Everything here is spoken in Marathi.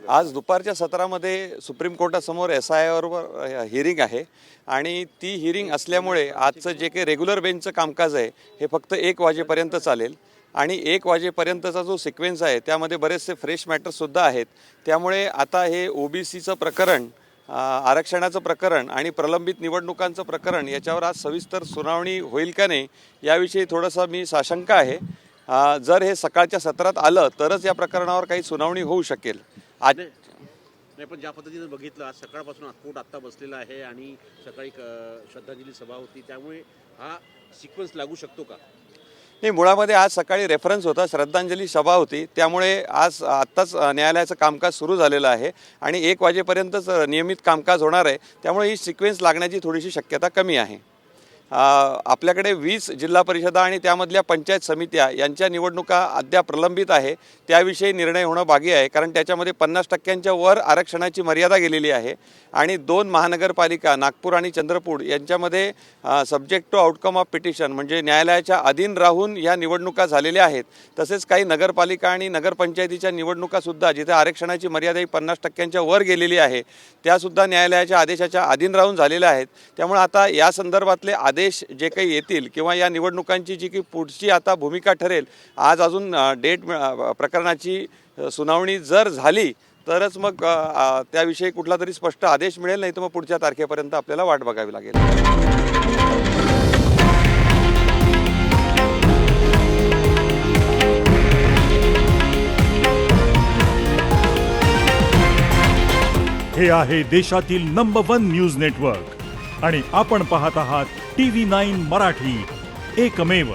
आज दुपारच्या सत्रामध्ये सुप्रीम कोर्टासमोर SIR हिअरिंग आहे आणि ती हिअरिंग असल्यामुळे आजचं जे काही रेग्युलर बेंचचं कामकाज आहे हे फक्त 1 वाजेपर्यंत चालेल आणि 1 वाजेपर्यंतचा जो सिक्वेन्स आहे त्यामध्ये बरेचसे फ्रेश मॅटर्ससुद्धा आहेत. त्यामुळे आता हे OBCचं प्रकरण, आरक्षणाचं प्रकरण आणि प्रलंबित निवडणुकांचं प्रकरण याच्यावर आज सविस्तर सुनावणी होईल का नाही याविषयी थोडंसं मी साशंका आहे. जर हे सकाळच्या सत्रात आलं तरच या प्रकरणावर काही सुनावणी होऊ शकेल. आज नाही, पण ज्या पद्धतीने बघितलं आज सकाळपासून कोर्ट आत्ता बसलेला आहे आणि सकाळी श्रद्धांजली सभा होती, त्यामुळे हा सिक्वेन्स लागू शकतो का? नाही, मुळामध्ये आज सकाळी रेफरन्स होता, श्रद्धांजली सभा होती, त्यामुळे आज आत्ताच न्यायालयाचं कामकाज सुरू झालेलं आहे आणि 1 वाजेपर्यंतच नियमित कामकाज होणार आहे. त्यामुळे ही सिक्वेन्स लागण्याची थोडीशी शक्यता कमी आहे. आपल्याकडे 20 जिल्हा परिषदा आणि त्यामधल्या पंचायत समित्या यांच्या निवडणुका अद्याप प्रलंबित आहे. त्याविषयी निर्णय होणं बाकी आहे, कारण त्याच्यामध्ये 50% वर आरक्षणाची मर्यादा गेलेली आहे आणि 2 महानगरपालिका नागपूर आणि चंद्रपूर यांच्यामध्ये subject to outcome of petition म्हणजे न्यायालयाच्या अधीन राहून या निवडणुका झालेल्या आहेत. तसेच काही नगरपालिका आणि नगरपंचायतीच्या निवडणुकासुद्धा जिथे आरक्षणाची मर्यादा ही 50% वर गेलेली आहे त्यासुद्धा न्यायालयाच्या आदेशाच्या अधीन राहून झालेल्या आहेत. त्यामुळे आता या संदर्भातले आदेश जे काही येतील किंवा या निवडणुकांची जी की पुढची आता भूमिका ठरेल, आज अजून प्रकरणाची सुनावणी जर झाली तरच मग त्याविषयी कुठला तरी स्पष्ट आदेश मिळेल, नाही तर मग पुढच्या तारखेपर्यंत आपल्याला वाट बघावी लागेल. हे आहे देशातील नंबर 1 न्यूज नेटवर्क आणि आपण पाहत आहात TV9 मराठी, एकमेव.